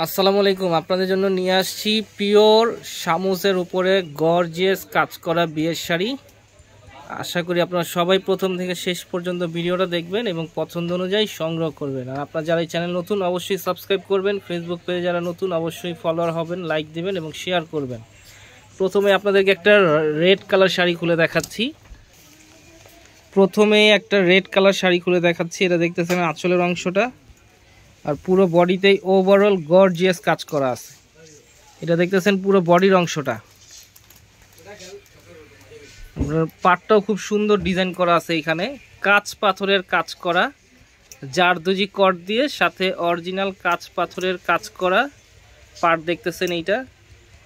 আসসালামু আলাইকুম। আপনাদের জন্য নিয়ে আসছি পিওর শামুজের উপরে গর্জিয়াস কাজ করা বিয়ের শাড়ি। আশা করি আপনারা সবাই প্রথম থেকে শেষ পর্যন্ত ভিডিওটা দেখবেন এবং পছন্দ অনুযায়ী সংগ্রহ করবেন। আর আপনারা যারা এই চ্যানেল নতুন অবশ্যই সাবস্ক্রাইব করবেন, ফেসবুক পেজে যারা নতুন অবশ্যই ফলোয়ার হবেন, লাইক দিবেন এবং শেয়ার করবেন। প্রথমে আপনাদেরকে একটা রেড কালার শাড়ি খুলে দেখাচ্ছি। এটা দেখতেছেন আঁচলের অংশটা, আর পুরো বডিতেই ওভারঅল গর্জিয়াস কাজ করা আছে। এটা দেখতেছেন পুরো বডির অংশটা, পাটটাও খুব সুন্দর ডিজাইন করা আছে। এখানে কাঁচ পাথরের কাজ করা, জারদুজি কট দিয়ে সাথে অরিজিনাল কাঁচ পাথরের কাজ করা পাট দেখতেছেন এইটা।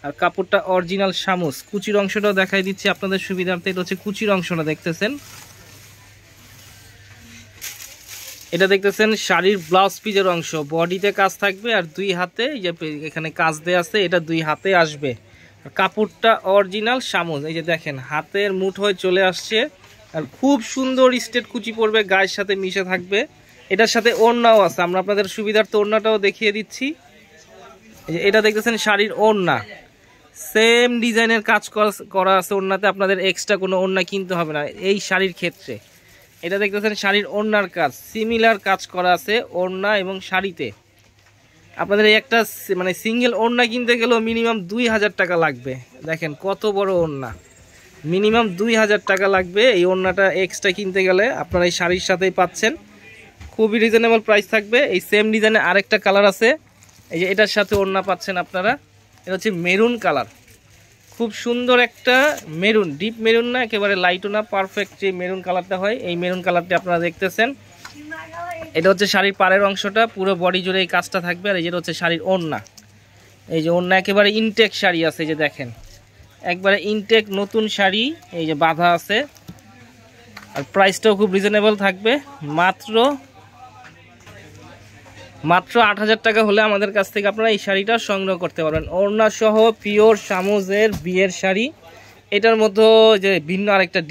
আর কাপড়টা অরিজিনাল শামুজ। কুচির অংশটাও দেখাই দিচ্ছি আপনাদের সুবিধার্থে। এটা হচ্ছে কুচির অংশটা দেখতেছেন। এটা দেখতেছেন শাড়ির ব্লাউজ পিসের অংশ, বডিতে কাজ থাকবে আর দুই হাতে এই যে এখানে কাজ দেয়া আছে, এটা দুই হাতে আসবে। আর কাপড়টা অরিজিনাল শামুজ। এই যে দেখেন হাতের মুঠ হয়ে চলে আসছে, আর খুব সুন্দর স্টেট কুচি পড়বে, গায়ের সাথে মিশে থাকবে। এটার সাথে ওড়নাও আছে, আমরা আপনাদের সুবিধার্থে ওড়নাটাও দেখিয়ে দিচ্ছি। এটা দেখতেছেন শাড়ির ওড়না, সেম ডিজাইনের কাজ করা আছে ওড়নাতে, আপনাদের এক্সট্রা কোনো ওড়না কিনতে হবে না এই শাড়ির ক্ষেত্রে। এটা দেখতেছেন শাড়ির ওড়নার কাজ, সিমিলার কাজ করা আছে ওড়না এবং শাড়িতে। আপনাদের এই একটা মানে সিঙ্গেল ওড়না কিনতে গেলেও মিনিমাম 2000 টাকা লাগবে। দেখেন কত বড় ওড়না, মিনিমাম 2000 টাকা লাগবে এই ওড়নাটা এক্সট্রা কিনতে গেলে। আপনারা এই শাড়ির সাথেই পাচ্ছেন, খুবই রিজনেবল প্রাইস থাকবে। এই সেম ডিজাইনে আরেকটা কালার আছে, এই যে এটার সাথে ওড়না পাচ্ছেন আপনারা। এটা হচ্ছে মেরুন কালার, খুব সুন্দর একটা মেরুন, ডিপ মেরুন না, একেবারে লাইটও না, পারফেক্ট যে মেরুন কালারটা হয় এই মেরুন কালারটা আপনারা দেখতেছেন। এটা হচ্ছে শাড়ির পাড়ের অংশটা, পুরো বডি জুড়ে এই কাজটা থাকবে। আর এই যেটা হচ্ছে শাড়ির ওড়না, এই যে ওড়না একেবারে ইনটেক শাড়ি আছে, এই যে দেখেন একবারে ইনটেক নতুন শাড়ি, এই যে বাঁধা আছে। আর প্রাইসটাও খুব রিজনেবল থাকবে, মাত্র 8000 টাকা হলে আমাদের কাছ থেকে আপনারা এই শাড়িটা সংগ্রহ করতে পারবেন। ওড়না সহ পিওর শামুজের বিয়ের শাড়ি। এটার মধ্যে যে ভিন্ন আরেকটা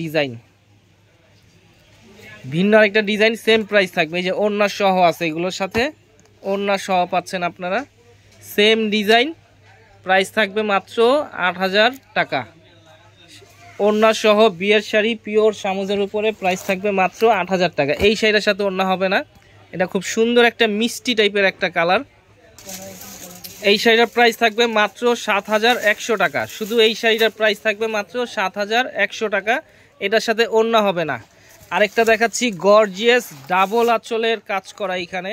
ডিজাইন, সেম প্রাইস থাকবে। এই যে ওড়না সহ আছে, এগুলোর সাথে ওড়না সহ পাচ্ছেন আপনারা, সেম ডিজাইন, প্রাইস থাকবে মাত্র 8000 টাকা। ওড়না সহ বিয়ের শাড়ি পিওর শামুজের উপরে প্রাইস থাকবে মাত্র 8000 টাকা। এই শাড়িটার সাথে ওড়না হবে না, এটা খুব সুন্দর একটা মিষ্টি টাইপের একটা কালার। এই শাড়িটার প্রাইস থাকবে মাত্র 7100 টাকা। শুধু এই শাড়িটার প্রাইস থাকবে মাত্র 7100 টাকা, এটার সাথে ওড়না হবে না। আরেকটা দেখাচ্ছি গর্জিয়াস ডাবল আঁচলের কাজ করা, এখানে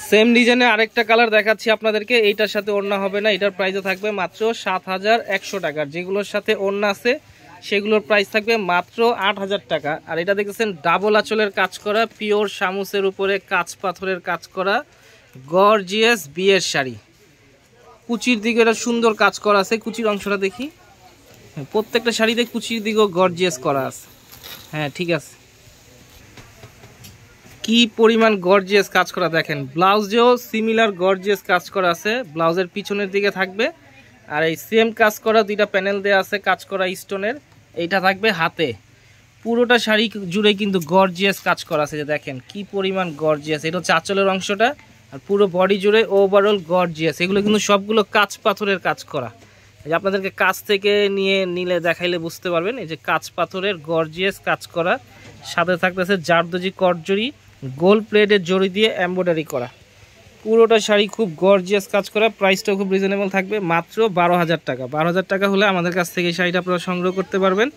সেম ডিজাইনে আরেকটা কালার দেখাচ্ছি আপনাদেরকে। এইটার সাথে ওড়না হবে না, এটার প্রাইসও থাকবে মাত্র 7100 টাকা। যেগুলোর সাথে ওড়না আছে সেগুলোর প্রাইস থাকবে মাত্র 8000 টাকা। আর এটা দেখতেছেন ডাবল আঁচলের কাজ করা, পিওর শামুসের উপরে কাঁচ পাথরের কাজ করা গর্জিয়াস বিয়ের শাড়ি। কুচির দিকে এটা সুন্দর কাজ করা আছে, কুচির অংশটা দেখি। প্রত্যেকটা শাড়িতে কুচির দিকেও গর্জিয়াস করা আছে। হ্যাঁ ঠিক আছে, কি পরিমাণ গর্জিয়াস কাজ করা দেখেন। ব্লাউজেও সিমিলার গর্জিয়াস কাজ করা আছে, ব্লাউজের পিছনের দিকে থাকবে। আর এই সেম কাজ করা দুইটা প্যানেল দেওয়া আছে কাজ করা স্টোনের, এইটা থাকবে হাতে। পুরোটা শাড়ি জুড়ে কিন্তু গর্জিয়াস কাজ করা আছে, যে দেখেন কি পরিমাণ গর্জিয়াস। এটা হচ্ছে আঁচলের অংশটা, আর পুরো বডি জুড়ে ওভারঅল গর্জিয়াস। এগুলো কিন্তু সবগুলো কাঁচ পাথরের কাজ করা। এই যে আপনাদেরকে কাছ থেকে নিলে দেখাইলে বুঝতে পারবেন। এই যে কাঁচ পাথরের গর্জিয়াস কাজ করা, সাথে থাকতেছে জারদুজি কটজরি গোল প্লেটের জড়ি দিয়ে এমব্রয়ডারি করা। পুরোটা শাড়ি খুব গর্জিয়াস কাজ করা, প্রাইসটাও খুব রিজনেবল থাকবে মাত্র 12000 টাকা। 12000 টাকা হলে আমাদের কাছ থেকে এই শাড়িটা আপনারা সংগ্রহ করতে পারবেন।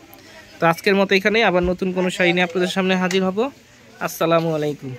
তো আজকের মতো এখানে আবার নতুন কোনো শাড়ি নিয়ে আপনাদের সামনে হাজির হব। আসসালামু আলাইকুম।